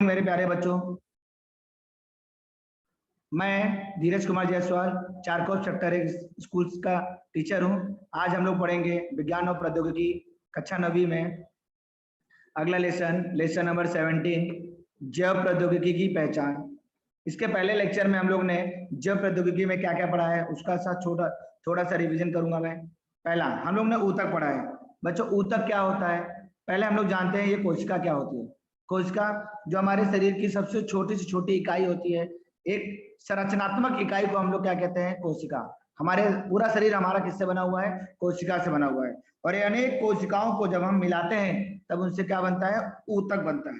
मेरे प्यारे बच्चों, मैं धीरज कुमार जायसवाल चारकोप सेक्टर 1 स्कूल्स का टीचर हूं। आज हम लोग पढ़ेंगे विज्ञान और प्रौद्योगिकी कक्षा 9वीं में अगला लेसन नंबर 17 जैव प्रौद्योगिकी की पहचान। इसके पहले लेक्चर में हम लोग ने जैव प्रौद्योगिकी में क्या क्या पढ़ा है उसका साथ थोड़ा सा रिवीजन करूंगा मैं। पहला हम लोग ने ऊतक पढ़ा है। बच्चों ऊतक क्या होता है? पहले हम लोग जानते हैं ये कोशिका क्या होती है। कोशिका जो हमारे शरीर की सबसे छोटी से छोटी इकाई होती है, एक संरचनात्मक इकाई को हम लोग क्या कहते हैं? कोशिका। हमारे पूरा शरीर हमारा किससे बना हुआ है? कोशिका से बना हुआ है। और ये अनेक कोशिकाओं को जब हम मिलाते हैं तब उनसे क्या बनता है? ऊतक बनता है।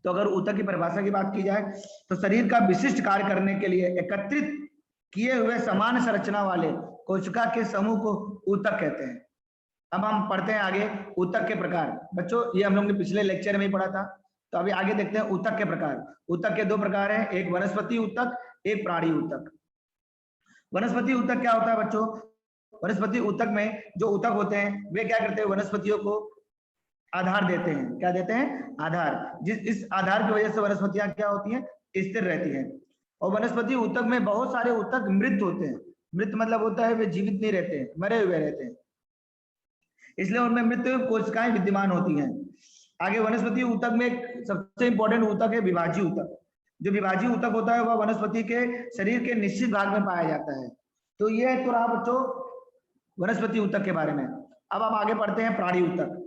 तो अगर ऊतक की परिभाषा की बात की जाए तो शरीर का विशिष्ट कार्य करने के लिए एकत्रित किए हुए समान संरचना वाले कोशिका के समूह को ऊतक कहते हैं। अब हम पढ़ते हैं आगे ऊतक के प्रकार। बच्चों ये हम लोग ने पिछले लेक्चर में ही पढ़ा था, तो अभी आगे देखते हैं ऊतक के प्रकार। ऊतक के दो प्रकार हैं, एक वनस्पति ऊतक, एक प्राणी ऊतक। वनस्पति ऊतक क्या होता है बच्चों? वनस्पति ऊतक में जो ऊतक होते हैं वे क्या करते हैं? वनस्पतियों को आधार देते हैं। क्या देते हैं? आधार। इस आधार की वजह से वनस्पतियां क्या होती हैं? स्थिर रहती हैं। और वनस्पति ऊतक में बहुत सारे ऊतक मृत होते हैं। मृत मतलब होता है वे जीवित नहीं रहते हैं, मरे हुए रहते हैं, इसलिए उनमें मृत कोशिकाएं विद्यमान होती हैं। आगे वनस्पति ऊतक में सबसे इंपॉर्टेंट ऊतक है विभाजीय ऊतक। जो विभाजीय ऊतक होता है वह वनस्पति के शरीर के निश्चित भाग में पाया जाता है। तो ये तो रहा बच्चों वनस्पति ऊतक के बारे में। अब हम आगे पढ़ते हैं प्राणी ऊतक।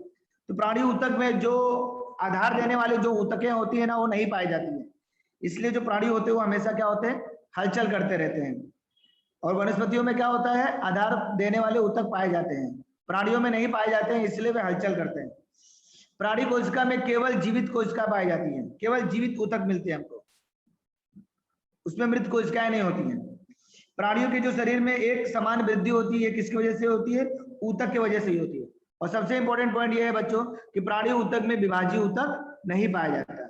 तो प्राणी ऊतक में जो आधार देने वाले जो ऊतकें होती है ना वो नहीं पाई जाती है, इसलिए जो प्राणी होते हैं वो हमेशा क्या होते हैं? हलचल करते रहते हैं। और वनस्पतियों में क्या होता है? आधार देने वाले ऊतक पाए जाते हैं, प्राणियों में नहीं पाए जाते हैं, इसलिए वे हलचल करते हैं। प्राणी कोशिका में केवल जीवित कोशिका पाई जाती है, केवल जीवित ऊतक मिलते हैं हमको, उसमें मृत कोशिकाएं नहीं होती हैं। प्राणियों के जो शरीर में एक समान वृद्धि होती है किसकी वजह से होती है? ऊतक की वजह से ही होती है। और सबसे इंपॉर्टेंट पॉइंट ये है बच्चों कि प्राणी ऊतक में विभाजीय ऊतक नहीं पाया जाता।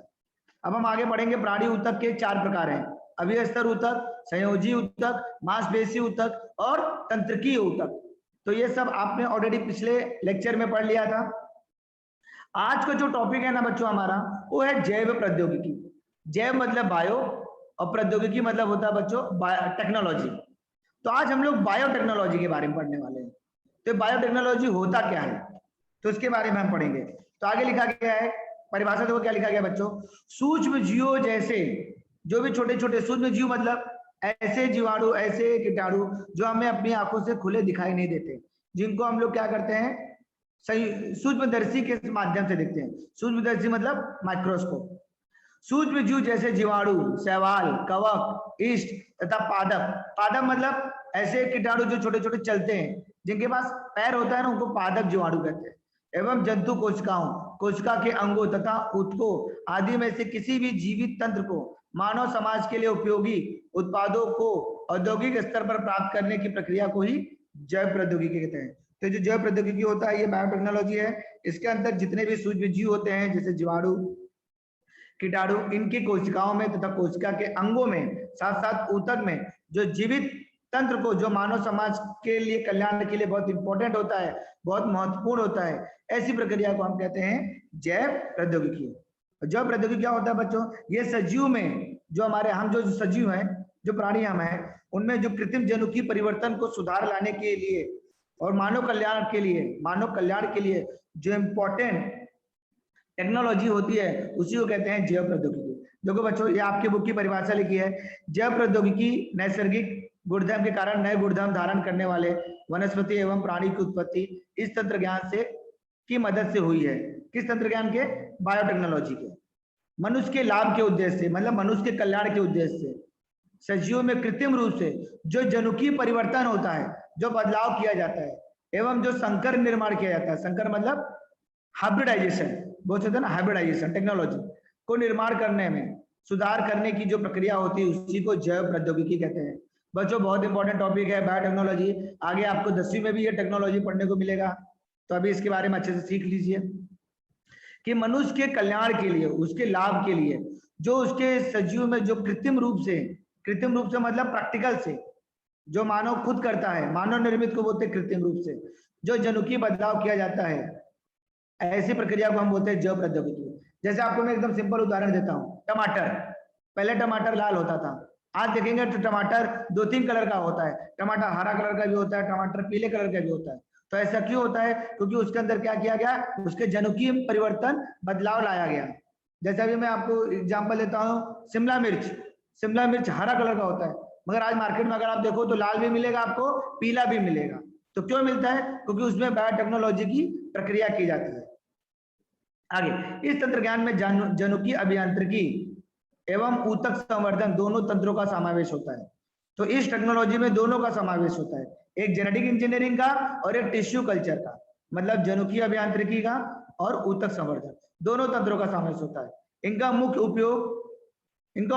अब हम आगे बढ़ेंगे। प्राणी ऊतक के 4 प्रकार हैं, अभिस्तर ऊतक, संयोजी ऊतक, मांसपेशी ऊतक और तंत्रिकीय ऊतक। तो ये सब आपने ऑलरेडी पिछले लेक्चर में पढ़ लिया था। आज का जो टॉपिक है ना बच्चों हमारा वो है जैव प्रौद्योगिकी। जैव मतलब बायो और प्रौद्योगिकी मतलब होता है बच्चों टेक्नोलॉजी। तो आज हम लोग बायोटेक्नोलॉजी के बारे में पढ़ने वाले हैं। तो बायोटेक्नोलॉजी होता क्या है तो इसके बारे में हम पढ़ेंगे। तो आगे लिखा गया है परिभाषा, देखो क्या लिखा गया बच्चों। सूक्ष्म जीवों जैसे जो भी छोटे छोटे सूक्ष्म जीव मतलब ऐसे जीवाणु, ऐसे कीटाणु जो हमें अपनी आंखों से खुले दिखाई नहीं देते, जिनको हम लोग क्या करते हैं? सूक्ष्मदर्शी के माध्यम से देखते हैं। सूक्ष्मदर्शी मतलब माइक्रोस्कोप। सूक्ष्म जीव जैसे जीवाणु, शैवाल, कवक, ईस्ट तथा पादप। पादप मतलब ऐसे कीटाणु जो छोटे छोटे चलते हैं, जिनके पास पैर होता है ना, उनको पादप जीवाणु कहते हैं। एवं जंतु कोशिकाओं, कोशिका के अंगों तथा ऊतकों आदि में से किसी भी जीवित तंत्र को मानव समाज के लिए उपयोगी उत्पादों को औद्योगिक स्तर पर प्राप्त करने की प्रक्रिया को ही जैव प्रौद्योगिकी कहते हैं। तो जो जैव प्रौद्योगिकी होता है ये बायोटेक्नोलॉजी है। इसके अंदर जितने भी सूक्ष्म जीव होते हैं जैसे जीवाणु, कीटाणु, इनकी कोशिकाओं में तथा कोशिका के अंगों में, साथ साथ ऊतक में जो जीवित तंत्र को जो मानव समाज के लिए कल्याण के लिए बहुत इंपॉर्टेंट होता है, बहुत महत्वपूर्ण होता है, ऐसी प्रक्रिया को हम कहते हैं जैव प्रौद्योगिकी। जैव प्रौद्योगिकी क्या होता है बच्चों? ये सजीव में जो हमारे हम जो सजीव हैं, जो प्राणी हम हैं, उनमें जो कृत्रिम जनुकीय परिवर्तन को सुधार लाने के लिए और मानव कल्याण के लिए जो इम्पोर्टेंट टेक्नोलॉजी होती है उसी को कहते हैं जैव प्रौद्योगिकी। देखो बच्चों ये आपके बुक की परिभाषा लिखी है। जैव प्रौद्योगिकी नैसर्गिक गुणधर्म के कारण नए गुणधर्म धारण करने वाले वनस्पति एवं प्राणी की उत्पत्ति इस तंत्र ज्ञान से की मदद से हुई है। किस तंत्र ज्ञान के? बायोटेक्नोलॉजी के। मनुष्य के लाभ के उद्देश्य से, मतलब मनुष्य के कल्याण के उद्देश्य से सजीवों में कृत्रिम रूप से जो जनुकीय परिवर्तन होता है, जो बदलाव किया जाता है, एवं जो संकर निर्माण किया जाता है, संकर मतलब हाइब्रिडाइजेशन, बोल सकते हैं ना, हाइब्रिडाइजेशन टेक्नोलॉजी को निर्माण करने में सुधार करने की जो प्रक्रिया होती है उसी को जैव प्रौद्योगिकी कहते हैं। बच्चों बहुत इंपॉर्टेंट टॉपिक है बायोटेक्नोलॉजी। आगे आपको 10वीं में भी ये टेक्नोलॉजी पढ़ने को मिलेगा, तो अभी इसके बारे में अच्छे से सीख लीजिए कि मनुष्य के कल्याण के लिए, उसके लाभ के लिए जो उसके सजीव में जो कृत्रिम रूप से मतलब प्रैक्टिकल से जो मानव खुद करता है, मानव निर्मित को बोलते हैं कृत्रिम रूप से, जो जनुकीय बदलाव किया जाता है, ऐसी प्रक्रिया को हम बोलते हैं जैव प्रौद्योगिकी। जैसे आपको मैं एकदम सिंपल उदाहरण देता हूँ, टमाटर। पहले टमाटर लाल होता था, आज देखेंगे तो टमाटर 2-3 कलर का होता है। टमाटर हरा कलर का भी होता है, टमाटर पीले कलर का भी होता है। तो ऐसा क्यों होता है? क्योंकि उसके अंदर क्या किया गया, उसके जनुकीय परिवर्तन, बदलाव लाया गया। जैसे अभी मैं आपको एग्जांपल देता हूँ, शिमला मिर्च। शिमला मिर्च हरा कलर का होता है, मगर आज मार्केट में अगर आप देखो तो लाल भी मिलेगा आपको, पीला भी मिलेगा। तो क्यों मिलता है? क्योंकि उसमें बायोटेक्नोलॉजी की प्रक्रिया की जाती है। आगे, इस तंत्रज्ञान में जनुकीय अभियांत्रिकी एवं ऊतक संवर्धन दोनों तंत्रों का समावेश होता है। तो इस टेक्नोलॉजी में दोनों का समावेश होता है, एक जेनेटिक इंजीनियरिंग का और एक टिश्यू कल्चर का, मतलब जनुकीय अभियांत्रिकी का और ऊतक संवर्धन, दोनों तंत्रों का समावेश होता है। इनका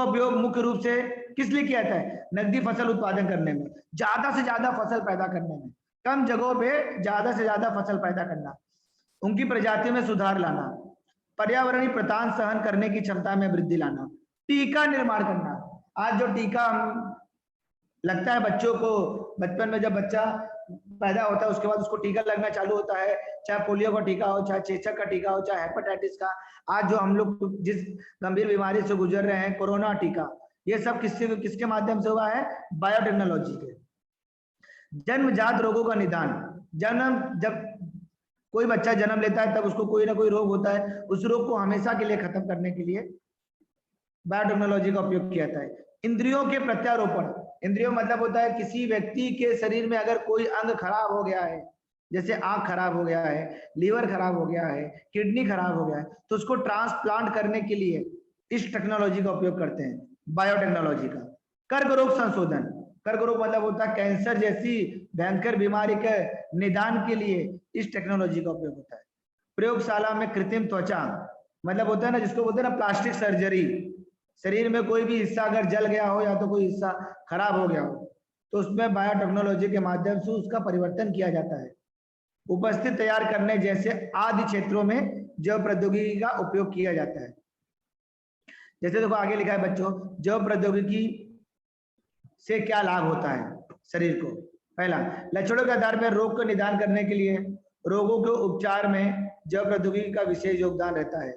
उपयोग मुख्य रूप से किस लिए किया जाता है? नकदी फसल उत्पादन करने में, ज्यादा से ज्यादा फसल पैदा करने में, कम जगहों पे ज्यादा से ज्यादा फसल पैदा करना, उनकी प्रजातियों में सुधार लाना, पर्यावरणीय प्रतान सहन करने की क्षमता में वृद्धि लाना, टीका निर्माण करना। आज जो टीका लगता है बच्चों को, बचपन में जब बच्चा पैदा होता है उसके बाद उसको टीका लगना चालू होता है, चाहे पोलियो का टीका हो, चाहे चेचक का टीका हो, चाहे हेपेटाइटिस का। आज जो हम लोग जिस गंभीर बीमारी से गुजर रहे हैं, कोरोना टीका, ये सब किसके माध्यम से हुआ है? बायोटेक्नोलॉजी के। जन्मजात रोगों का निदान, जब कोई बच्चा जन्म लेता है तब उसको कोई ना कोई रोग होता है, उस रोग को हमेशा के लिए खत्म करने के लिए बायोटेक्नोलॉजी का उपयोग किया जाता है। इंद्रियों के प्रत्यारोपण, इंद्रियों मतलब होता है किसी व्यक्ति के शरीर में अगर कोई अंग खराब हो गया है, जैसे आंख खराब हो गया है, लीवर खराब हो गया है, किडनी खराब हो गया है, तो उसको ट्रांसप्लांट करने के लिए इस टेक्नोलॉजी का उपयोग करते हैं, बायोटेक्नोलॉजी का। कर्क रोग संशोधन, कर्क रोग मतलब होता है कैंसर जैसी भयंकर बीमारी के निदान के लिए इस टेक्नोलॉजी का उपयोग होता है। प्रयोगशाला में कृत्रिम त्वचा, मतलब होता है ना जिसको बोलते हैं ना प्लास्टिक सर्जरी, शरीर में कोई भी हिस्सा अगर जल गया हो या तो कोई हिस्सा खराब हो गया हो, तो उसमें बायोटेक्नोलॉजी के माध्यम से उसका परिवर्तन किया जाता है। उपस्थित तैयार करने जैसे आदि क्षेत्रों में जैव प्रौद्योगिकी का उपयोग किया जाता है। जैसे देखो आगे लिखा है बच्चों, जैव प्रौद्योगिकी से क्या लाभ होता है शरीर को। पहला, लक्षणों के आधार पर रोग का निदान करने के लिए रोगों के उपचार में जैव प्रौद्योगिकी का विशेष योगदान रहता है।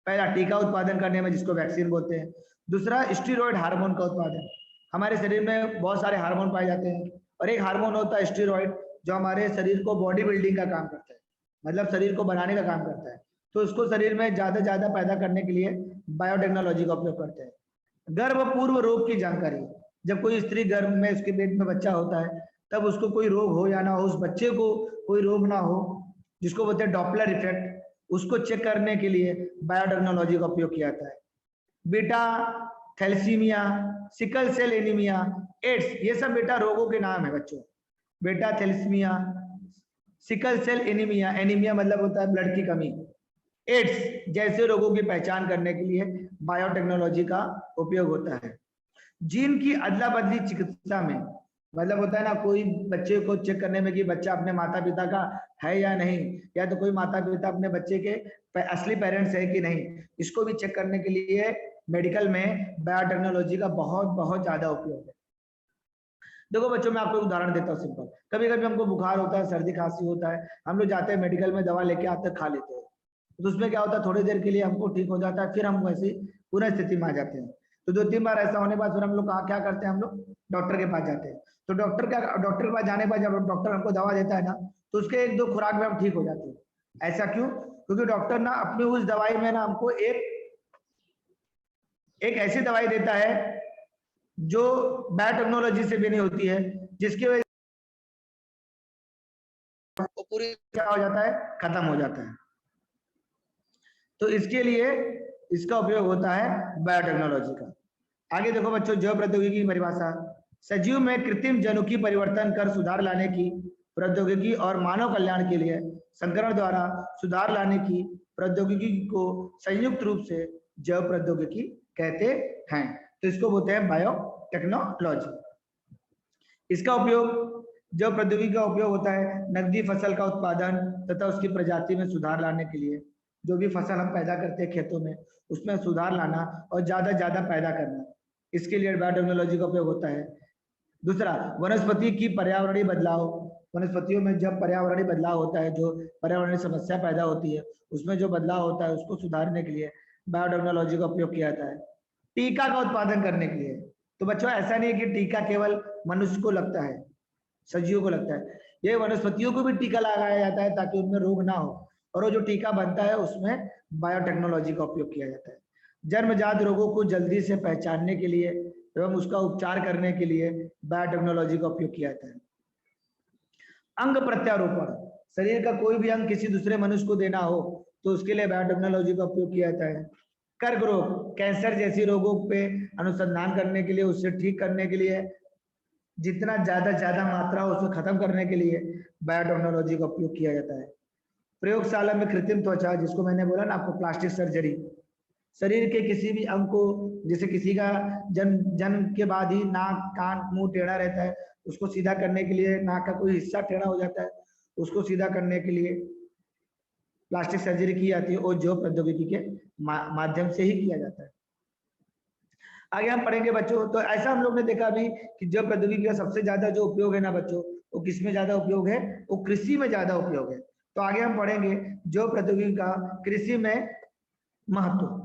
पहला, टीका उत्पादन करने में, जिसको वैक्सीन बोलते हैं। दूसरा, स्टीरॉयड हार्मोन का उत्पादन, हमारे शरीर में बहुत सारे हार्मोन पाए जाते हैं और एक हार्मोन होता है स्टीरॉयड, जो हमारे शरीर को बॉडी बिल्डिंग का काम करता है, मतलब शरीर को बनाने का काम करता है। तो उसको शरीर में ज्यादा ज्यादा पैदा करने के लिए बायोटेक्नोलॉजी का उपयोग करते हैं। गर्भ पूर्व रोग की जानकारी, जब कोई स्त्री गर्भ में, उसके पेट में बच्चा होता है, तब उसको कोई रोग हो या ना हो, उस बच्चे को कोई रोग ना हो, जिसको बोलते हैं डॉपलर इफेक्ट, उसको चेक करने के लिए बायोटेक्नोलॉजी का उपयोग किया जाता है। Beta thalassaemia, sickle cell anaemia, AIDS, ये सब बेटा रोगों के नाम है बच्चों। Beta thalassaemia, sickle cell anaemia, anaemia मतलब होता है ब्लड की कमी, एड्स जैसे रोगों की पहचान करने के लिए बायोटेक्नोलॉजी का उपयोग होता है। जीन की अदला बदली चिकित्सा में, मतलब होता है ना कोई बच्चे को चेक करने में कि बच्चा अपने माता पिता का है या नहीं, या तो कोई माता पिता अपने बच्चे के असली पेरेंट्स है कि नहीं, इसको भी चेक करने के लिए मेडिकल में बायोटेक्नोलॉजी का बहुत बहुत ज्यादा उपयोग है। देखो बच्चों, मैं आपको एक उदाहरण देता हूँ सिंपल। कभी कभी हमको बुखार होता है, सर्दी खांसी होता है, हम लोग जाते हैं मेडिकल में, दवा लेके आते हैं, खा लेते हैं, तो उसमें क्या होता है, थोड़ी देर के लिए हमको ठीक हो जाता है, फिर हम वैसे पुनः स्थिति में आ जाते हैं। तो 2-3 बार ऐसा होने के बाद फिर हम लोग क्या करते हैं, हम लोग डॉक्टर के पास जाते हैं। तो डॉक्टर के पास जाने के बाद जब डॉक्टर हमको दवा देता है ना, तो उसके 1-2 खुराक में हम ठीक हो जाते हैं। ऐसा क्यों? क्योंकि डॉक्टर ना अपनी उस दवाई में ना हमको एक ऐसी दवाई देता है जो बायोटेक्नोलॉजी से भी नहीं होती है, जिसकी वजह से पूरी क्या हो जाता है, खत्म हो जाता है। तो इसके लिए इसका उपयोग होता है बायोटेक्नोलॉजी का। आगे देखो बच्चों, जैव प्रौद्योगिकी की परिभाषा, सजीव में कृत्रिम जनुकीय परिवर्तन कर सुधार लाने की प्रौद्योगिकी और मानव कल्याण के लिए संकरण द्वारा सुधार लाने की प्रौद्योगिकी को संयुक्त रूप से जैव प्रौद्योगिकी कहते हैं। तो इसको बोलते हैं बायोटेक्नोलॉजी। इसका उपयोग, जैव प्रौद्योगिकी का उपयोग होता है नकदी फसल का उत्पादन तथा उसकी प्रजाति में सुधार लाने के लिए। जो भी फसल हम पैदा करते हैं खेतों में, उसमें सुधार लाना और ज्यादा पैदा करना, इसके लिए बायोटेक्नोलॉजी का उपयोग होता है। दूसरा, वनस्पति की पर्यावरणीय बदलाव, वनस्पतियों में जब पर्यावरणीय बदलाव होता है, जो पर्यावरणीय समस्या पैदा होती है, उसमें जो बदलाव होता है उसको सुधारने के लिए बायोटेक्नोलॉजी का उपयोग किया जाता है। टीका का उत्पादन करने के लिए, तो बच्चों ऐसा नहीं है कि टीका केवल मनुष्य को लगता है, सजीवों को लगता है, ये वनस्पतियों को भी टीका लगाया जाता है ताकि उनमें रोग ना हो, और वो जो टीका बनता है उसमें बायोटेक्नोलॉजी का उपयोग किया जाता है। जन्मजात रोगों को जल्दी से पहचानने के लिए एवं उसका उपचार करने के लिए बायोटेक्नोलॉजी का उपयोग किया जाता है। अंग प्रत्यारोपण, शरीर का कोई भी अंग किसी दूसरे मनुष्य को देना हो तो उसके लिए बायोटेक्नोलॉजी का उपयोग किया जाता है। कर्क रोग, कैंसर जैसी रोगों पे अनुसंधान करने के लिए, उससे ठीक करने के लिए, जितना ज्यादा मात्रा हो उसे खत्म करने के लिए बायोटेक्नोलॉजी का उपयोग किया जाता है। प्रयोगशाला में कृत्रिम त्वचा, जिसको मैंने बोला ना आपको, प्लास्टिक सर्जरी, शरीर के किसी भी अंग को, जैसे किसी का जन्म के बाद ही नाक कान मुंह टेढ़ा रहता है, उसको सीधा करने के लिए, नाक का कोई हिस्सा टेढ़ा हो जाता है, उसको सीधा करने के लिए प्लास्टिक सर्जरी की जाती है, और जो प्रौद्योगिकी के माध्यम से ही किया जाता है। आगे हम पढ़ेंगे बच्चों, तो ऐसा हम लोग ने देखा अभी कि जो प्रौद्योगिकी का सबसे ज्यादा जो उपयोग है ना बच्चों, वो किस में ज्यादा उपयोग है, वो कृषि में ज्यादा उपयोग है। तो आगे हम पढ़ेंगे जो प्रौद्योगिकी का कृषि में महत्व।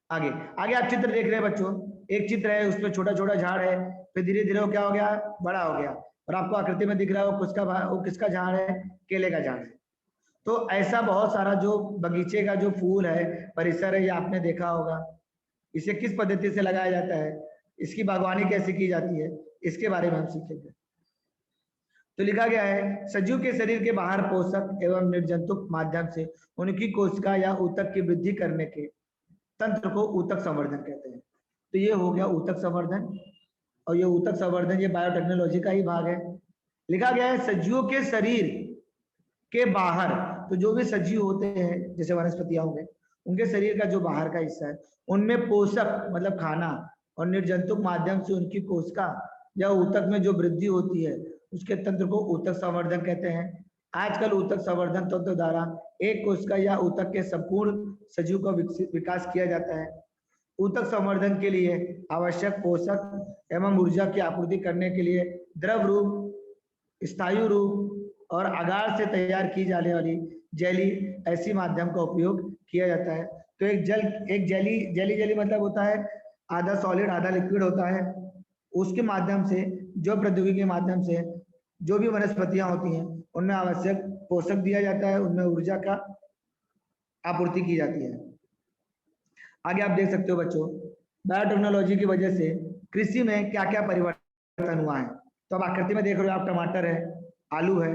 आगे आगे आप चित्र देख रहे हैं बच्चों, एक चित्र है, उसमें छोटा छोटा झाड़ है, फिर धीरे धीरे वो क्या हो गया, बड़ा हो गया, और आपको आकृति में दिख रहा है वो किसका झाड़ है, केले का झाड़ है। तो ऐसा बहुत सारा जो बगीचे का जो फूल है, परिसर है, ये आपने देखा होगा। इसे किस पद्धति से लगाया जाता है, इसकी बागवानी कैसे की जाती है, इसके बारे में हम सीखेंगे। तो लिखा गया है, सजीव के शरीर के बाहर पोषक एवं निर्जंतुक माध्यम से उनकी कोशिका या ऊतक की वृद्धि करने के तंत्र को ऊतक संवर्धन कहते हैं। तो ये हो गया ऊतक संवर्धन, और ये ऊतक संवर्धन ये बायोटेक्नोलॉजी का ही भाग है। लिखा गया है सजीवों के शरीर के बाहर, तो जो भी सजीव होते हैं जैसे वनस्पतियां होंगे, उनके शरीर का जो बाहर का हिस्सा है, उनमें पोषक मतलब खाना और निर्जंतुक माध्यम से उनकी कोशिका या ऊतक में जो वृद्धि होती है, उसके तंत्र को ऊतक संवर्धन कहते हैं। आजकल ऊतक संवर्धन तंत्र द्वारा एक कोशिका या ऊतक के संपूर्ण सजीव का विकास किया जाता है। ऊतक संवर्धन के लिए आवश्यक पोषक एवं ऊर्जा की आपूर्ति करने के लिए द्रव रूप, स्थायु रूप और अगार से तैयार की जाने वाली जेली ऐसी माध्यम का उपयोग किया जाता है। तो एक जेली मतलब होता है आधा सॉलिड आधा लिक्विड होता है, उसके माध्यम से, जो प्रौद्योगिकी के माध्यम से जो भी वनस्पतियां होती हैं उनमें आवश्यक पोषक दिया जाता है, उनमें ऊर्जा का आपूर्ति की जाती है। आगे आप देख सकते हो बच्चों, बायोटेक्नोलॉजी की वजह से कृषि में क्या क्या परिवर्तन हुआ है। तो अब आकृति में देख रहे हो आप, टमाटर है, आलू है,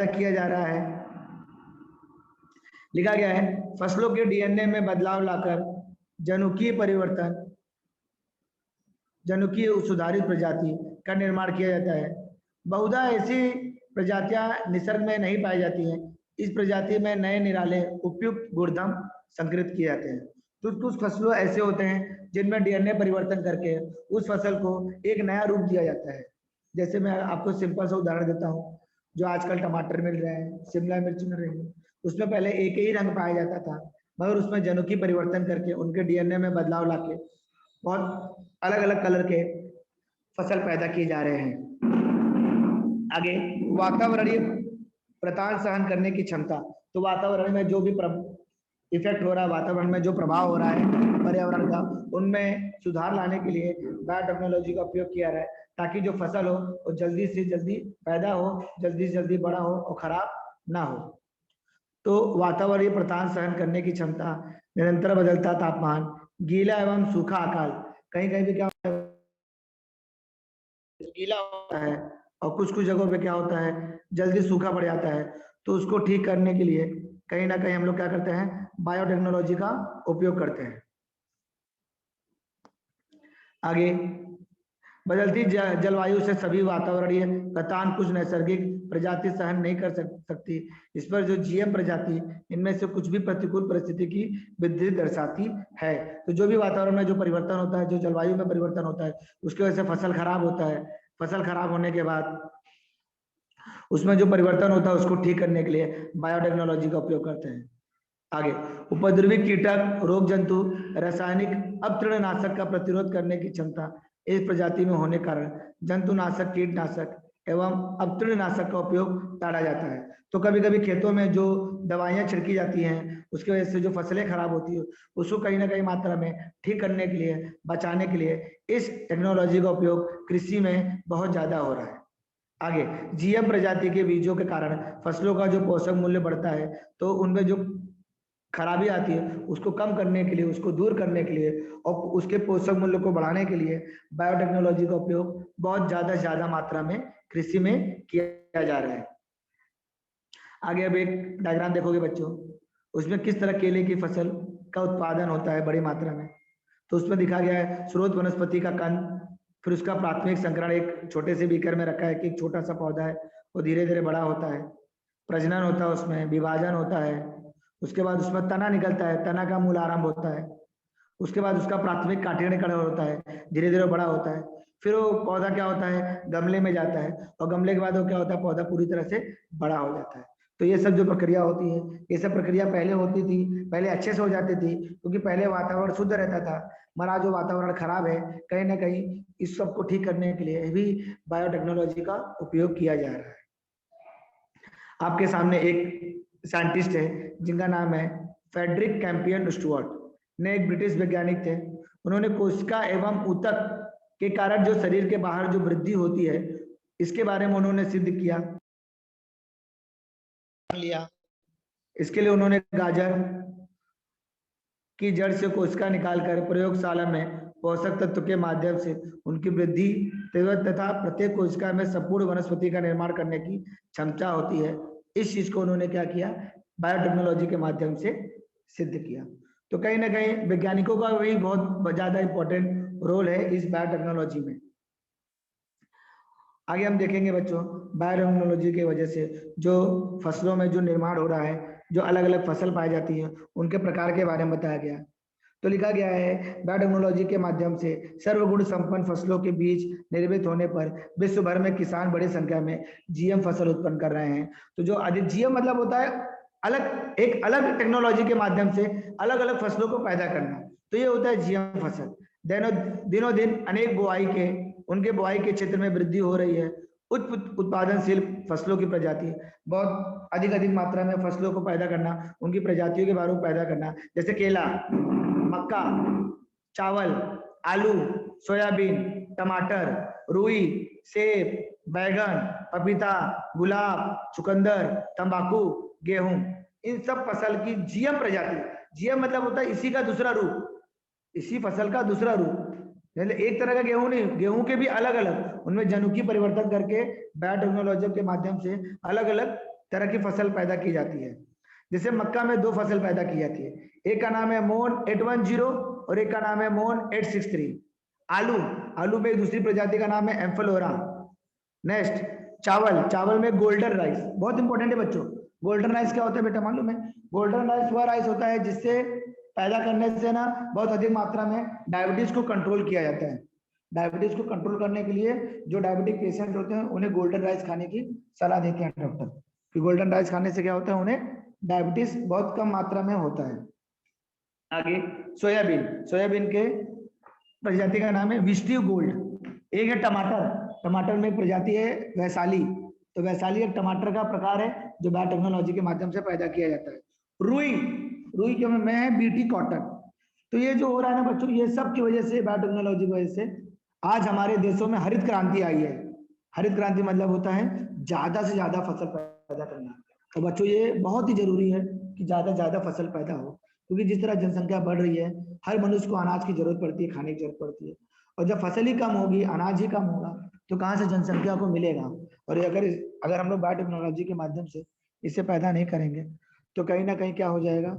किया जा रहा है। लिखा गया है फसलों के डीएनए में बदलाव लाकर जनुकीय परिवर्तन, जनुकीय सुधारित प्रजाति का निर्माण किया जाता है। बहुधा ऐसी प्रजातियां निसर्ग में नहीं पाई जाती हैं। इस प्रजाति में नए निराले उपयुक्त गुणधर्म संकरित किए जाते हैं। तो कुछ फसलों ऐसे होते हैं जिनमें डीएनए परिवर्तन करके उस फसल को एक नया रूप दिया जाता है। जैसे मैं आपको सिंपल सा उदाहरण देता हूँ, जो आजकल टमाटर मिल रहे हैं, शिमला मिर्च मिल रही है, उसमें पहले एक ही रंग पाया जाता था, मगर उसमें जनुकीय परिवर्तन करके उनके डीएनए में बदलाव लाके बहुत अलग अलग कलर के फसल पैदा किए जा रहे हैं। आगे वातावरणीय प्रतान सहन करने की क्षमता, तो वातावरण में जो भी इफेक्ट हो रहा है, वातावरण में जो प्रभाव हो रहा है पर्यावरण का, उनमें सुधार लाने के लिए बायोटेक्नोलॉजी का उपयोग किया रहा है, ताकि जो फसल हो वो जल्दी से जल्दी पैदा हो, जल्दी से जल्दी बड़ा हो और खराब ना हो। तो वातावरणीय प्रतान सहन करने की क्षमता, निरंतर बदलता तापमान, गीला एवं सूखा अकाल, कहीं कहीं भी क्या होता है गीला होता है और कुछ कुछ जगहों पे क्या होता है जल्दी सूखा पड़ जाता है। तो उसको ठीक करने के लिए कहीं ना कहीं हम लोग क्या करते हैं, बायोटेक्नोलॉजी का उपयोग करते हैं। आगे बदलती जलवायु से सभी वातावरणीय प्रतान कुछ नैसर्गिक प्रजाति सहन नहीं कर सकती। इस पर जो जीएम प्रजाति, इनमें से कुछ भी प्रतिकूल परिस्थिति की वृद्धि दर्शाती है। तो जो भी वातावरण में जो परिवर्तन होता है, जो जलवायु में परिवर्तन होता है, उसकी वजह से फसल खराब होता है। फसल खराब होने के बाद उसमें जो परिवर्तन होता है उसको ठीक करने के लिए बायोटेक्नोलॉजी का उपयोग करते हैं। आगे उपद्रवी कीटक, रोग जंतु, रासायनिक अपतृणनाशक का प्रतिरोध करने की क्षमता इस प्रजाति में होने कारण जंतुनाशक, कीटनाशक एवं अपतृणनाशक का उपयोग टाला जाता है। तो कभी कभी खेतों में जो दवाइयाँ छिड़की जाती हैं, उसकी वजह से जो फसलें खराब होती है उसको कहीं ना कहीं मात्रा में ठीक करने के लिए, बचाने के लिए इस टेक्नोलॉजी का उपयोग कृषि में बहुत ज्यादा हो रहा है। आगे, जीएम प्रजाति के बीजों के कारण फसलों का जो पोषक मूल्य बढ़ता है, तो उनमें जो खराबी आती है उसको कम करने के लिए, उसको दूर करने के लिए और उसके पोषक मूल्य को बढ़ाने के लिए बायोटेक्नोलॉजी का उपयोग बहुत ज्यादा मात्रा में कृषि में किया जा रहा है। आगे अब एक डायग्राम देखोगे बच्चों, उसमें किस तरह केले की फसल का उत्पादन होता है बड़ी मात्रा में। तो उसमें दिखा गया है स्रोत वनस्पति का कंद, फिर उसका प्राथमिक संकरण एक छोटे से बीकर में रखा है कि एक छोटा सा पौधा है, वो धीरे धीरे बड़ा होता है, प्रजनन होता है, उसमें विभाजन होता है, उसके बाद उसमें तना निकलता है, तना का मूल आरंभ होता है, उसके बाद उसका प्राथमिक काठीकरण होता है, धीरे धीरे बड़ा होता है, फिर वो पौधा क्या होता है, गमले में जाता है, और गमले के बाद वो क्या होता है, पौधा पूरी तरह से बड़ा हो जाता है। तो ये सब जो प्रक्रिया होती है, ये सब प्रक्रिया पहले होती थी, पहले अच्छे से हो जाती थी, क्योंकि पहले वातावरण शुद्ध रहता था। मगर आज जो वातावरण खराब है, कहीं ना कहीं इस सब को ठीक करने के लिए भी बायोटेक्नोलॉजी का उपयोग किया जा रहा है। आपके सामने एक साइंटिस्ट है जिनका नाम है फेडरिक कैंपियन स्टुअर्ट, ने एक ब्रिटिश वैज्ञानिक थे। उन्होंने कोशिका एवं ऊतक के कारण जो शरीर के बाहर जो वृद्धि होती है, इसके बारे में उन्होंने सिद्ध किया लिया। इसके लिए उन्होंने गाजर की जड़ से कोशिका निकालकर प्रयोगशाला में पोषक तत्व के माध्यम से उनकी वृद्धि तथा प्रत्येक कोशिका में संपूर्ण वनस्पति का निर्माण करने की क्षमता होती है। इस चीज को उन्होंने क्या किया, बायोटेक्नोलॉजी के माध्यम से सिद्ध किया। तो कहीं ना कहीं वैज्ञानिकों का भी बहुत ज्यादा इंपॉर्टेंट रोल है इस बायोटेक्नोलॉजी में। आगे हम देखेंगे बच्चों, बायोटेक्नोलॉजी की वजह से जो फसलों में जो निर्माण हो रहा है, जो अलग अलग फसल पाई जाती है, उनके प्रकार के बारे में बताया गया। तो लिखा गया है बायोटेक्नोलॉजी के माध्यम से सर्वगुण संपन्न फसलों के बीज निर्मित होने पर विश्व भर में किसान बड़ी संख्या में जीएम फसल उत्पन्न कर रहे हैं। तो जो जीएम मतलब होता है अलग, एक अलग टेक्नोलॉजी के माध्यम से अलग अलग फसलों को पैदा करना, तो ये होता है जीएम फसल। दिनों दिन अनेक बुआई के, उनके बुआई के क्षेत्र में वृद्धि हो रही है। उच्च उत्पादनशील फसलों की प्रजाति, बहुत अधिक मात्रा में फसलों को पैदा करना, उनकी प्रजातियों के बारे में पैदा करना, जैसे केला, मक्का, चावल, आलू, सोयाबीन, टमाटर, रुई, सेब, बैगन, पपीता, गुलाब, चुकंदर, तंबाकू, गेहूं, इन सब फसल की जीएम प्रजाति। जीएम मतलब होता है इसी का दूसरा रूप, इसी फसल का दूसरा रूप। एक तरह का गेहूं नहीं, गेहूं के भी अलग अलग, उनमें जनुकीय परिवर्तन करके बायोटेक्नोलॉजी के माध्यम से अलग अलग तरह की फसल पैदा की जाती है। जैसे मक्का में दो फसल पैदा की जाती है, एक का नाम है मोन 810 और एक का नाम है मोन 863। आलू में एक दूसरी प्रजाति का नाम है एम्फलोरा। नेक्स्ट, चावल में गोल्डन राइस, बहुत इंपॉर्टेंट है बच्चों। गोल्डन राइस क्या होता है बेटा मालूम है? गोल्डन राइस वह राइस होता है जिससे पैदा करने से ना बहुत अधिक मात्रा में डायबिटीज को कंट्रोल किया जाता है। डायबिटीज को कंट्रोल करने के लिए जो डायबिटिक पेशेंट होते हैं उन्हें गोल्डन राइस खाने की सलाह देते हैं डॉक्टर, कि गोल्डन राइस खाने से क्या होता है, उन्हें डायबिटीज बहुत कम मात्रा में होता है। आगे सोयाबीन के प्रजाति का नाम है विस्टिव गोल्ड। एक है टमाटर में प्रजाति है वैशाली, तो वैशाली एक टमाटर का प्रकार है जो बायोटेक्नोलॉजी के माध्यम से पैदा किया जाता है। रुई के में है बीटी कॉटन। तो ये जो हो रहा है ना बच्चों, ये सब की वजह से, बायोटेक्नोलॉजी की वजह से आज हमारे देशों में हरित क्रांति आई है। हरित क्रांति मतलब होता है ज्यादा से ज्यादा फसल पैदा करना। तो बच्चों ये बहुत ही जरूरी है कि ज्यादा से ज्यादा फसल पैदा हो, क्योंकि जिस तरह जनसंख्या बढ़ रही है, हर मनुष्य को अनाज की जरूरत पड़ती है, खाने की जरूरत पड़ती है, और जब फसल ही कम होगी, अनाज ही कम होगा, तो कहाँ से जनसंख्या को मिलेगा। और अगर हम लोग बायोटेक्नोलॉजी के माध्यम से इसे पैदा नहीं करेंगे तो कहीं ना कहीं क्या हो जाएगा,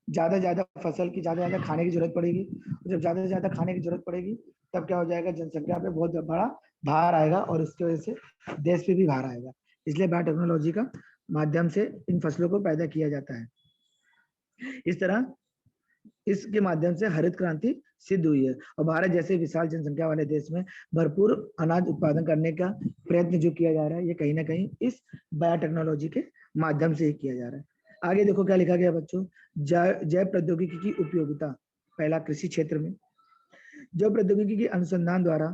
ज्यादा से ज्यादा फसल की ज्यादा से ज्यादा खाने की जरूरत पड़ेगी। जब ज्यादा से ज्यादा खाने की जरूरत पड़ेगी तब क्या हो जाएगा, जनसंख्या पे बहुत बड़ा भार आएगा और उसकी वजह से देश पे भी भार आएगा। इसलिए बायोटेक्नोलॉजी का माध्यम से इन फसलों को पैदा किया जाता है। इस तरह इसके माध्यम से हरित क्रांति सिद्ध हुई है, और भारत जैसे विशाल जनसंख्या वाले देश में भरपूर अनाज उत्पादन करने का प्रयत्न जो किया जा रहा है, ये कहीं ना कहीं इस बायोटेक्नोलॉजी के माध्यम से ही किया जा रहा है। आगे देखो क्या लिखा गया बच्चों, जैव प्रौद्योगिकी की उपयोगिता। पहला, कृषि क्षेत्र में जैव प्रौद्योगिकी के अनुसंधान द्वारा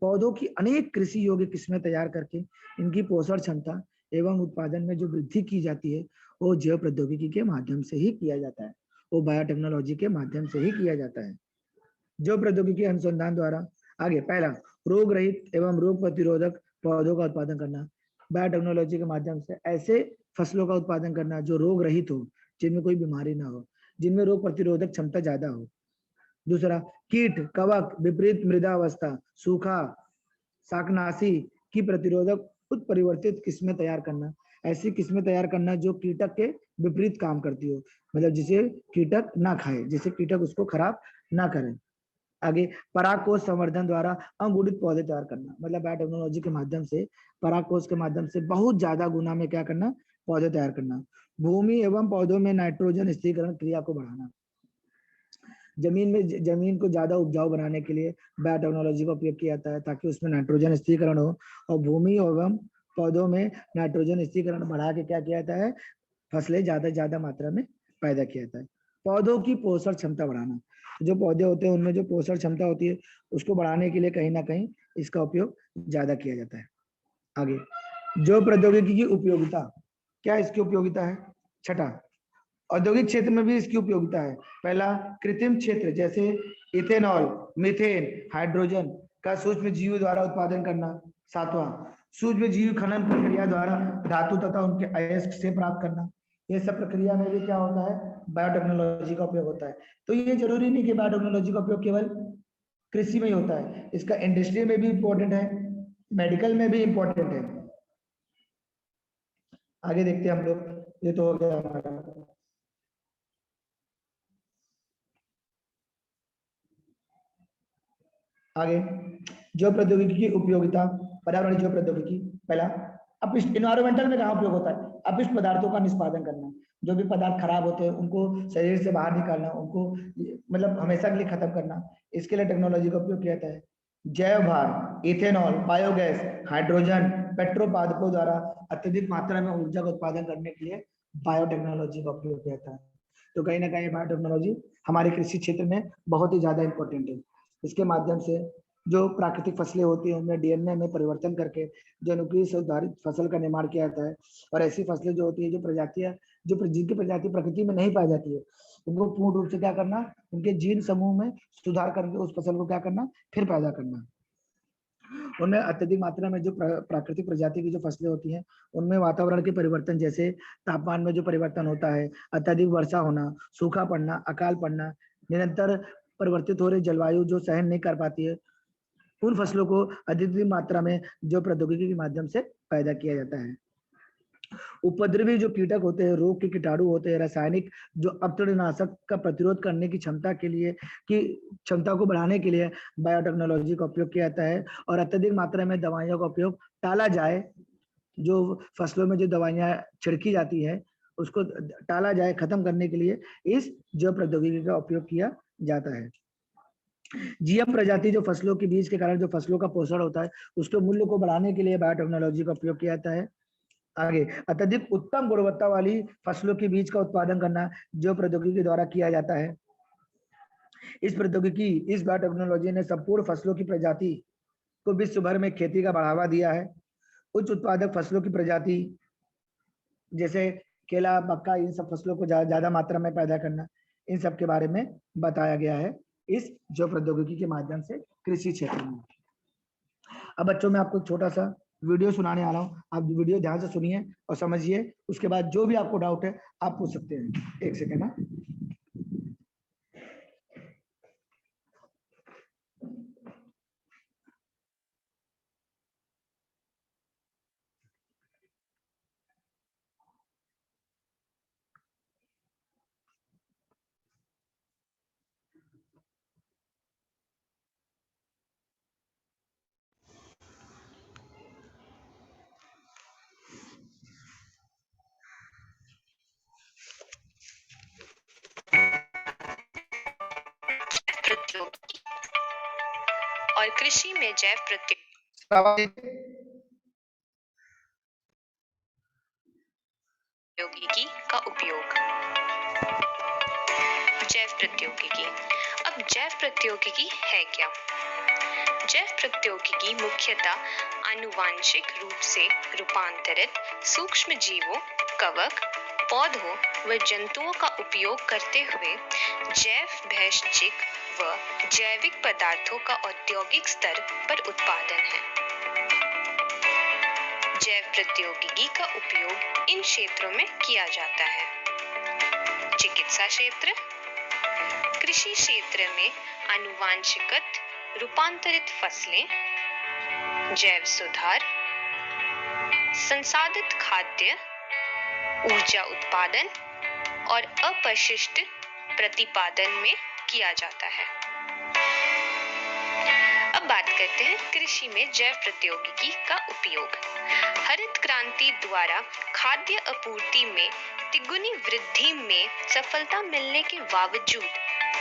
पौधों की अनेक कृषि योग्य किस्में तैयार करके इनकी पोषण क्षमता एवं उत्पादन में जो वृद्धि की जाती है वो जैव प्रौद्योगिकी के माध्यम से ही किया जाता है, वो बायोटेक्नोलॉजी के माध्यम से ही किया जाता है। जैव प्रौद्योगिकी अनुसंधान द्वारा आगे पहला, रोग रहित एवं रोग प्रतिरोधक पौधों का उत्पादन करना। बायोटेक्नोलॉजी के माध्यम से ऐसे फसलों का उत्पादन करना जो रोग रहित हो, जिनमें कोई बीमारी ना हो, जिनमें रोग प्रतिरोधक क्षमता ज्यादा हो। दूसरा, कीट, कवक, विपरीत मृदावस्था, सूखा, शाकनाशी की प्रतिरोधक उत्परिवर्तित किस्में तैयार करना। ऐसी किस्में तैयार करना जो कीटक के विपरीत काम करती हो, मतलब जिसे कीटक ना खाए, जिसे कीटक उसको खराब ना करे। आगे, परागकोश संवर्धन द्वारा अंकुरित पौधे तैयार करना, मतलब बायोटेक्नोलॉजी के माध्यम से परागकोश के माध्यम से बहुत ज्यादा गुना में क्या करना, पौधे तैयार करना। भूमि एवं पौधों में नाइट्रोजन स्थिरीकरण क्रिया को बढ़ाना। जमीन को ज्यादा उपजाऊ बनाने के लिए बायोटेक्नोलॉजी का उपयोग किया जाता है ताकि उसमें नाइट्रोजन स्थिरीकरण हो, और भूमि एवं पौधों में नाइट्रोजन स्थिरीकरण बढ़ा के क्या किया जाता है, फसलें ज्यादा मात्रा में पैदा किया जाता है। पौधों की पोषण क्षमता बढ़ाना, जो पौधे होते हैं उनमें जो पोषण क्षमता होती है उसको बढ़ाने के लिए कहीं ना कहीं इसका उपयोग ज्यादा किया जाता है। आगे, जो प्रौद्योगिकी की उपयोगिता, क्या इसकी उपयोगिता है? छठा, औद्योगिक क्षेत्र में भी इसकी उपयोगिता है। पहला, कृत्रिम क्षेत्र जैसे इथेनॉल, मीथेन, हाइड्रोजन का सूक्ष्म जीव द्वारा उत्पादन करना। सातवां, सूक्ष्म जीव खनन प्रक्रिया द्वारा धातु तथा उनके अयस्क से प्राप्त करना। ये सब प्रक्रिया में भी क्या होता है, बायोटेक्नोलॉजी का उपयोग होता है। तो ये जरूरी नहीं कि बायोटेक्नोलॉजी का उपयोग केवल कृषि में ही होता है, इसका इंडस्ट्री में भी इंपॉर्टेंट है, मेडिकल में भी इंपॉर्टेंट है। आगे देखते हैं हम लोग, ये तो हो गया हमारा। आगे, जैव प्रौद्योगिकी की उपयोगिता, पर्यावरण जैव प्रौद्योगिकी। पहला, अपशिष्ट, इन्वायरमेंटल में कहाँ उपयोग होता है? अपशिष्ट पदार्थों का निष्पादन करना, जो भी पदार्थ खराब होते हैं उनको शरीर से बाहर निकालना, उनको मतलब हमेशा के लिए खत्म करना, इसके लिए टेक्नोलॉजी का उपयोग किया जाता है। जैव भार, इथेनॉल, बायोगैस, हाइड्रोजन, पेट्रोपादपों द्वारा अत्यधिक मात्रा में ऊर्जा का उत्पादन करने के लिए बायोटेक्नोलॉजी का उपयोग किया जाता है। तो कहीं ना कहीं बायोटेक्नोलॉजी हमारे कृषि क्षेत्र में बहुत ही ज्यादा इंपॉर्टेंट है। इसके माध्यम से जो प्राकृतिक फसलें होती हैं उनमें डीएनए में परिवर्तन करके जो नुकीले से उद्धारित फसल का निर्माण किया जाता है, और ऐसी फसलें जो होती है, जो प्रजातियां, जिनकी प्रजाति प्रकृति में नहीं पाई जाती है, उनको पूर्ण रूप से क्या करना, उनके जीन समूह में सुधार करके उस फसल को क्या करना, फिर पैदा करना। उनमें अत्यधिक मात्रा में जो प्राकृतिक प्रजाति की जो फसलें होती हैं उनमें वातावरण के परिवर्तन, जैसे तापमान में जो परिवर्तन होता है, अत्यधिक वर्षा होना, सूखा पड़ना, अकाल पड़ना, निरंतर परिवर्तित हो रही जलवायु जो सहन नहीं कर पाती है, उन फसलों को अधिक मात्रा में जो प्रौद्योगिकी के माध्यम से पैदा किया जाता है। उपद्रवी जो कीटक होते हैं, रोग के कीटाणु होते हैं, रासायनिक जो अपतृणनाशक का प्रतिरोध करने की क्षमता के लिए, की क्षमता को बढ़ाने के लिए बायोटेक्नोलॉजी का उपयोग किया जाता है, और अत्यधिक मात्रा में दवाइयों का उपयोग टाला जाए, जो फसलों में जो दवाइयां छिड़की जाती है उसको टाला जाए, खत्म करने के लिए इस जैव प्रौद्योगिकी का उपयोग किया जाता है। जीएम प्रजाति जो फसलों के बीज के कारण जो फसलों का पोषण होता है उसके मूल्य को बढ़ाने के लिए बायोटेक्नोलॉजी का उपयोग किया जाता है। आगे, अत्यधिक उत्तम गुणवत्ता वाली फसलों के बीज का उत्पादन करना जो प्रौद्योगिकी द्वारा किया जाता है। इस बायोटेक्नोलॉजी ने संपूर्ण फसलों की प्रजाति को विश्व भर में खेती का बढ़ावा दिया है। उच्च उत्पादक फसलों की प्रजाति जैसे केला, मक्का, इन सब फसलों को ज्यादा मात्रा में पैदा करना, इन सब के बारे में बताया गया है इस जैव प्रौद्योगिकी के माध्यम से कृषि क्षेत्र में। अब बच्चों में आपको छोटा सा वीडियो सुनाने आ रहा हूँ, आप वीडियो ध्यान से सुनिए और समझिए, उसके बाद जो भी आपको डाउट है आप पूछ सकते हैं। एक सेकेंड ना। और कृषि में जैव प्रौद्योगिकी का उपयोग। जैव प्रौद्योगिकी, अब जैव प्रौद्योगिकी है क्या? जैव प्रौद्योगिकी मुख्यतः आनुवांशिक रूप से रूपांतरित सूक्ष्म जीवों, कवक, पौधों व जंतुओं का उपयोग करते हुए जैव भैषजिक व जैविक पदार्थों का औद्योगिक स्तर पर उत्पादन है। जैव प्रौद्योगिकी का उपयोग इन क्षेत्रों में किया जाता है: चिकित्सा क्षेत्र, कृषि क्षेत्र में आनुवांशिकत रूपांतरित फसलें, जैव सुधार, संसाधित खाद्य, ऊर्जा उत्पादन और अपशिष्ट प्रतिपादन में किया जाता है। अब बात करते हैं कृषि में जैव प्रौद्योगिकी का उपयोग। हरित क्रांति द्वारा खाद्य आपूर्ति में तिगुनी वृद्धि में सफलता मिलने के बावजूद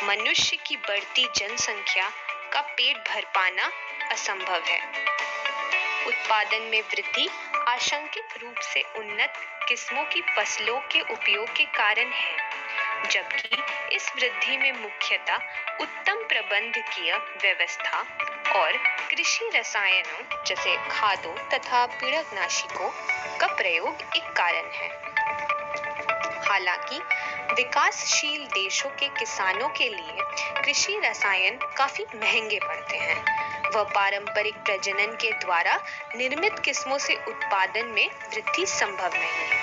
मनुष्य की बढ़ती जनसंख्या का पेट भर पाना असंभव है। उत्पादन में वृद्धि आंशिक रूप से उन्नत किस्मों की फसलों के उपयोग के कारण है, जबकि इस वृद्धि में मुख्यतः उत्तम प्रबंधकीय व्यवस्था और कृषि रसायनों जैसे खादों तथा पीड़कनाशकों का प्रयोग एक कारण है। हालांकि विकासशील देशों के किसानों के लिए कृषि रसायन काफी महंगे पड़ते हैं। वह पारंपरिक प्रजनन के द्वारा निर्मित किस्मों से उत्पादन में वृद्धि संभव नहीं है।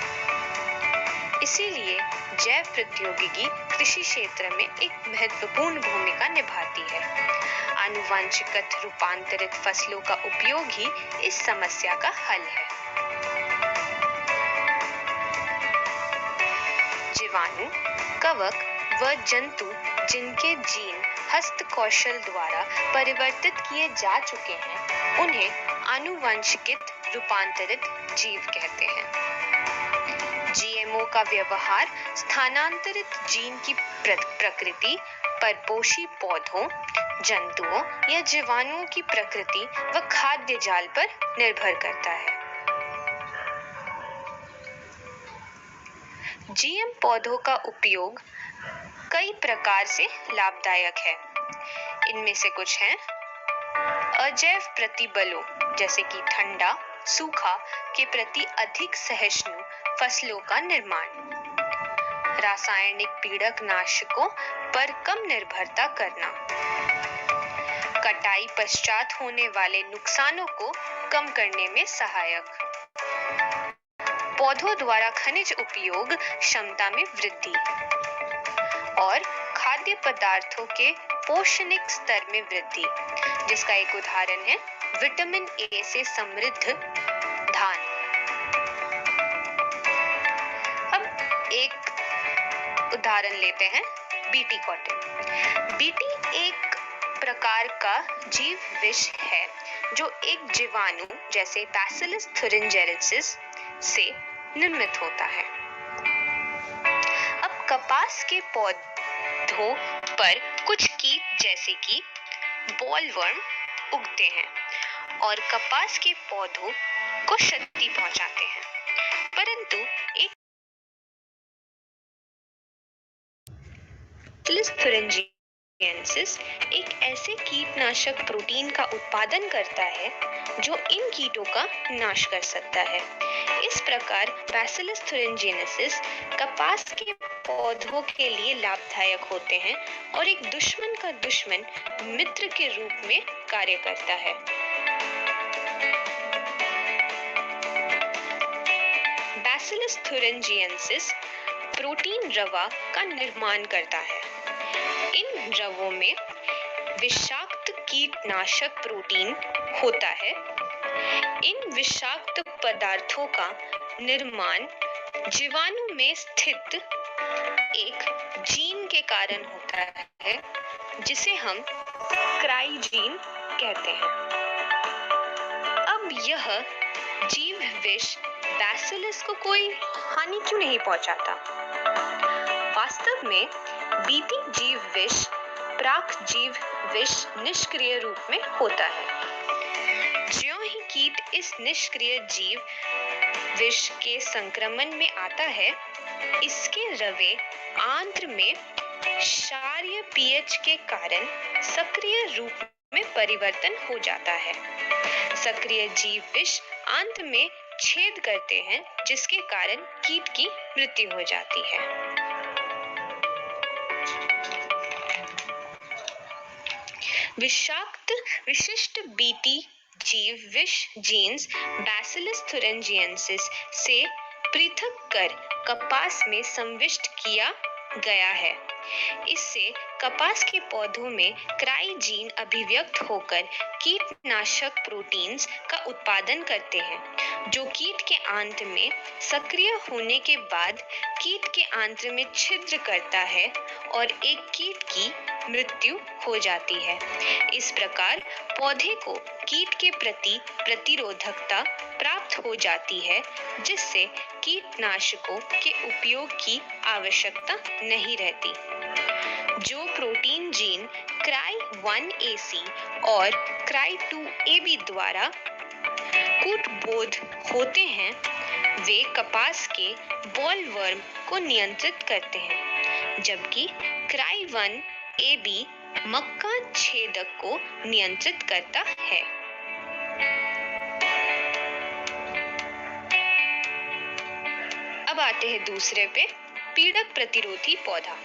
इसीलिए जैव प्रौद्योगिकी कृषि क्षेत्र में एक महत्वपूर्ण भूमिका निभाती है। आनुवांशिकत रूपांतरित फसलों का उपयोग ही इस समस्या का हल है। जीवाणु, कवक व जंतु जिनके जीन हस्तकौशल द्वारा परिवर्तित किए जा चुके हैं, उन्हें आनुवांशिकित रूपांतरित जीव कहते हैं। जीएमओ का व्यवहार स्थानांतरित जीन की प्रकृति, परपोषी पौधों, जंतुओं या जीवाणुओं की प्रकृति व खाद्य जाल पर निर्भर करता है। जीएम पौधों का उपयोग कई प्रकार से लाभदायक है। इनमें से कुछ हैं: अजैव प्रतिबलों जैसे कि ठंडा, सूखा के प्रति अधिक सहिष्णु फसलों का निर्माण, रासायनिक पीड़कनाशकों पर कम निर्भरता करना, कटाई पश्चात होने वाले नुकसानों को कम करने में सहायक, पौधों द्वारा खनिज उपयोग क्षमता में वृद्धि और खाद्य पदार्थों के पोषणिक स्तर में वृद्धि, जिसका एक उदाहरण है विटामिन ए से समृद्ध धान। अब एक उदाहरण लेते हैं बीटी कॉटन। बीटी एक प्रकार का जीव विष है जो एक जीवाणु जैसे बैसिलस thuringiensis से निर्मित होता है। अब कपास के पौधों पर कुछ कीट जैसे कि बॉलवर्म उगते हैं और कपास के पौधों को क्षति पहुंचाते हैं, परंतु एक बैसिलस thuringiensis एक ऐसे कीटनाशक प्रोटीन का उत्पादन करता है जो इन कीटों का नाश कर सकता है। इस प्रकार बैसिलस thuringiensis कपास के पौधों के लिए लाभदायक होते हैं और एक दुश्मन का दुश्मन मित्र के रूप में कार्य करता है। बैसिलस thuringiensis प्रोटीन रवा का निर्माण करता है। इन रवों में विषाक्त कीटनाशक प्रोटीन होता है। इन विषाक्त पदार्थों का निर्माण जीवाणु में स्थित एक जीन के कारण होता है जिसे हम क्राइजीन कहते हैं। अब यह जीव विष बैसिलस को कोई हानि क्यों नहीं पहुंचाता? वास्तव में बीटी जीव विष प्राक जीव विष निष्क्रिय रूप में होता है। ज्यों ही कीट इस निष्क्रिय जीव विष के संक्रमण में आता है, इसके रवे आंत्र में क्षारीय पीएच के कारण सक्रिय रूप में परिवर्तन हो जाता है। सक्रिय जीव विष आंत में छेद करते हैं, जिसके कारण कीट की मृत्यु हो जाती है। विषाक्त विशिष्ट बीटी जीव विष जीन्स बैसिलस thuringiensis से पृथक कर कपास में संविष्ट किया गया है। इससे कपास के पौधों में क्राइजीन अभिव्यक्त होकर कीटनाशक प्रोटीन्स का उत्पादन करते हैं, जो कीट के आंत में सक्रिय होने के बाद कीट के आंत्र में छिद्र करता है और एक कीट की मृत्यु हो जाती है। इस प्रकार पौधे को कीट के प्रति प्रतिरोधकता प्राप्त हो जाती है, जिससे कीटनाशकों के उपयोग की आवश्यकता नहीं रहती। जो प्रोटीन जीन Cry1AC और Cry2AB द्वारा कूटबोध होते हैं, वे कपास के बॉलवर्म को नियंत्रित करते हैं, जबकि Cry1AB मक्का छेदक को नियंत्रित करता है। अब आते हैं दूसरे पे, पीड़क प्रतिरोधी पौधा।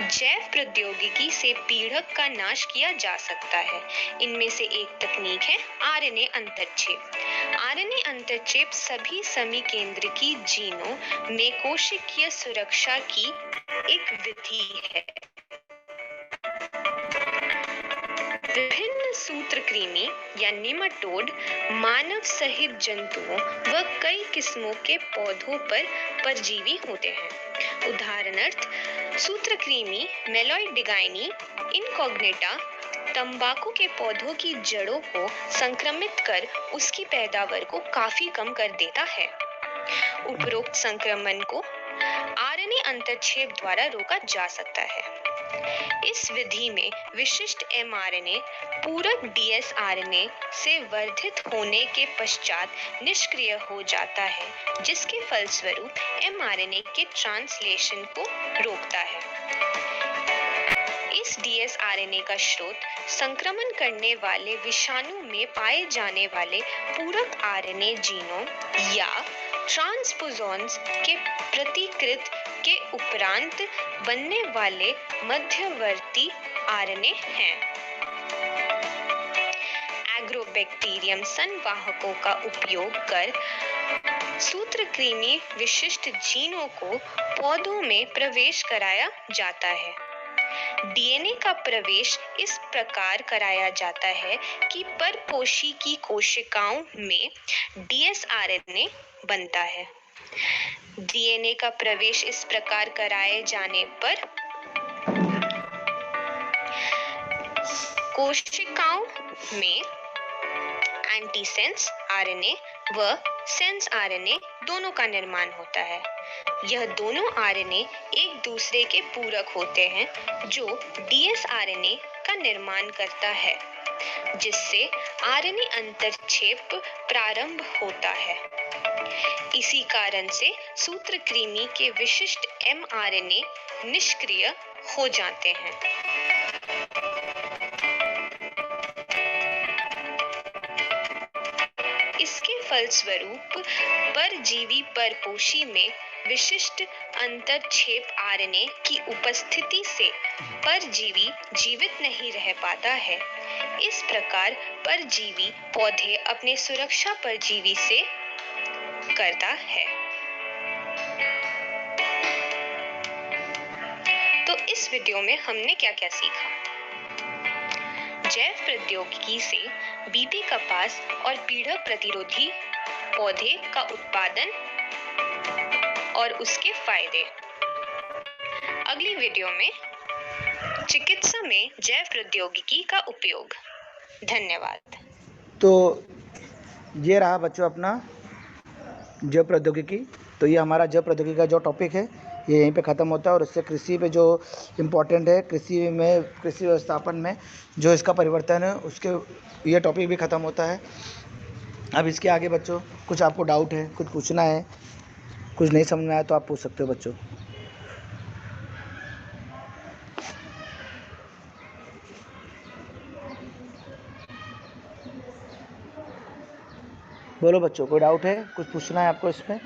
जैव प्रौद्योगिकी से पीड़क का नाश किया जा सकता है। इनमें से एक तकनीक है आरएनए अंतरक्षेप। आरएनए अंतरक्षेप सभी समिकेंद्रकी जीनों में कोशिकीय सुरक्षा की एक विधि है। विभिन्न सूत्रकृमि या निमाटोड, मानव सहित जंतुओं व कई किस्मों के पौधों पर परजीवी होते हैं। उदाहरणार्थ सूत्रकृमि मेलोइडिगाइनी इनकॉग्निटा तंबाकू के पौधों की जड़ों को संक्रमित कर उसकी पैदावार को काफी कम कर देता है। उपरोक्त संक्रमण को आरएनए अंतरक्षेप द्वारा रोका जा सकता है। इस विधि में विशिष्ट एमआरएनए पूरक डीएसआरएनए से वर्धित होने के पश्चात निष्क्रिय हो जाता है, जिसके फलस्वरूप एमआरएनए के ट्रांसलेशन को रोकता है। इस डीएसआरएनए का स्रोत संक्रमण करने वाले विषाणु में पाए जाने वाले पूरक आरएनए जीनों या ट्रांसपोजॉन्स के प्रतिकृत के उपरांत बनने वाले मध्यवर्ती आरएनए हैं। एग्रोबैक्टीरियम संवाहकों का उपयोग कर सूत्रकृमि विशिष्ट जीनों को पौधों में प्रवेश कराया जाता है। डीएनए का प्रवेश इस प्रकार कराया जाता है कि परपोषी की कोशिकाओं में डीएसआरएनए बनता है। डीएनए का प्रवेश इस प्रकार कराए जाने पर कोशिकाओं में एंटीसेंस आरएनए व सेंस आरएनए दोनों का निर्माण होता है। यह दोनों आरएनए एक दूसरे के पूरक होते हैं, जो डीएसआरएनए का निर्माण करता है, जिससे आरएनए अंतरक्षेप प्रारंभ होता है। इसी कारण से सूत्रकृमि के विशिष्ट एमआरएनए निष्क्रिय हो जाते हैं। इसके फलस्वरूप परजीवी परपोषी में विशिष्ट अंतरक्षेप आरएनए की उपस्थिति से परजीवी जीवित नहीं रह पाता है। इस प्रकार परजीवी पौधे अपने सुरक्षा परजीवी से करता है। तो इस वीडियो में हमने क्या-क्या सीखा? जैव प्रौद्योगिकी से बीटी कपास और पीड़क प्रतिरोधी पौधे का उत्पादन और उसके फायदे। अगली वीडियो में चिकित्सा में जैव प्रौद्योगिकी का उपयोग। धन्यवाद। तो ये रहा बच्चों अपना जैव प्रौद्योगिकी। तो ये हमारा जैव प्रौद्योगिकी का जो टॉपिक है ये यहीं पे ख़त्म होता है और इससे कृषि पे जो इम्पोर्टेंट है, कृषि व्यवस्थापन में जो इसका परिवर्तन है उसके ये टॉपिक भी ख़त्म होता है। अब इसके आगे बच्चों कुछ आपको डाउट है, कुछ पूछना है, कुछ नहीं समझ में आया तो आप पूछ सकते हो बच्चों। बोलो बच्चों, कोई डाउट है, कुछ पूछना है आपको इसमें?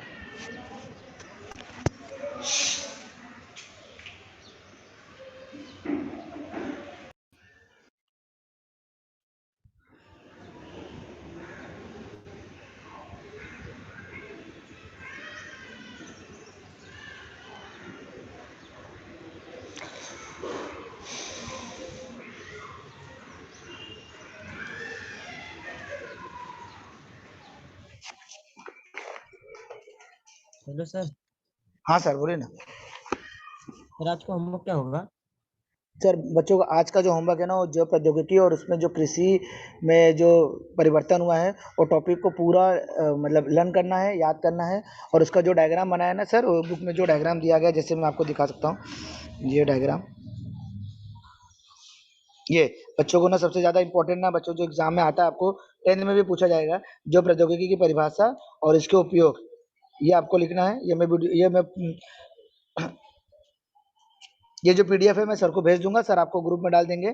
Hello sir. हाँ सर, बोलिए ना। सर आज का होमवर्क क्या होगा? सर बच्चों का आज का जो होमवर्क है ना, वो जैव प्रौद्योगिकी और उसमें जो कृषि में जो परिवर्तन हुआ है, वो टॉपिक को पूरा मतलब लर्न करना है, याद करना है। और उसका जो डायग्राम बनाया है ना सर, वो बुक में जो डायग्राम दिया गया है, जैसे मैं आपको दिखा सकता हूँ ये डायग्राम। ये बच्चों को ना सबसे ज़्यादा इंपॉर्टेंट ना, बच्चों जो एग्जाम में आता है, आपको 10th में भी पूछा जाएगा, जो प्रौद्योगिकी की परिभाषा और इसके उपयोग, ये आपको लिखना है। ये जो पीडीएफ है मैं सर को भेज दूंगा, सर आपको ग्रुप में डाल देंगे।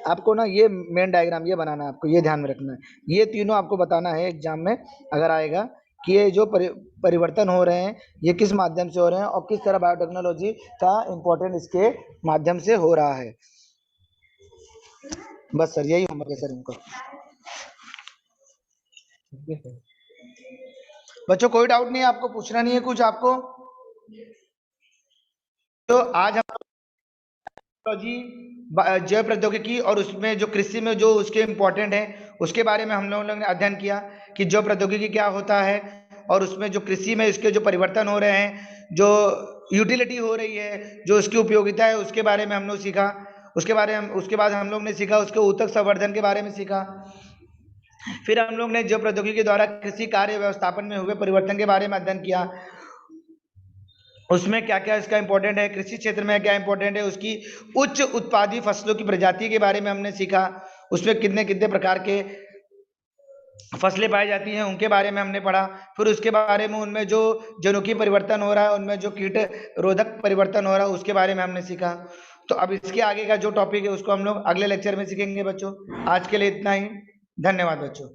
आपको ना ये मेन डायग्राम ये बनाना है, आपको ये ध्यान में रखना है। ये तीनों आपको बताना है एग्जाम में अगर आएगा, कि ये जो परिवर्तन हो रहे हैं, ये किस माध्यम से हो रहे हैं और किस तरह बायोटेक्नोलॉजी का इम्पोर्टेंट इसके माध्यम से हो रहा है। बस सर, यही होमवर्क है सर इनका। ठीक है सर। बच्चों कोई डाउट नहीं है, आपको पूछना नहीं है कुछ आपको? तो आज हम टेक्नोलॉजी, जैव प्रौद्योगिकी और उसमें जो कृषि में जो उसके इम्पोर्टेंट है, उसके बारे में हम लोगों ने अध्ययन किया कि जैव प्रौद्योगिकी क्या होता है, और उसमें जो कृषि में इसके जो परिवर्तन हो रहे हैं, जो यूटिलिटी हो रही है, जो उसकी उपयोगिता है, उसके बारे में हम लोग सीखा। उसके बाद हम लोग ने सीखा उसके ऊतक संवर्धन के बारे में सीखा। फिर हम लोग ने जैव प्रौद्योगिकी द्वारा कृषि कार्य व्यवस्थापन में हुए परिवर्तन के बारे में अध्ययन किया। उसमें क्या क्या इसका इंपॉर्टेंट है, कृषि क्षेत्र में क्या इंपॉर्टेंट है, उसकी उच्च उत्पादी फसलों की प्रजाति के बारे में हमने सीखा। उसमें कितने कितने प्रकार के फसलें पाई जाती हैं, उनके बारे में हमने पढ़ा। फिर उसके बारे में उनमें जो जनुकीय परिवर्तन हो रहा है, उनमें जो कीट रोधक परिवर्तन हो रहा है, उसके बारे में हमने सीखा। तो अब इसके आगे का जो टॉपिक है, उसको हम लोग अगले लेक्चर में सीखेंगे बच्चों। आज के लिए इतना ही। धन्यवाद बच्चों।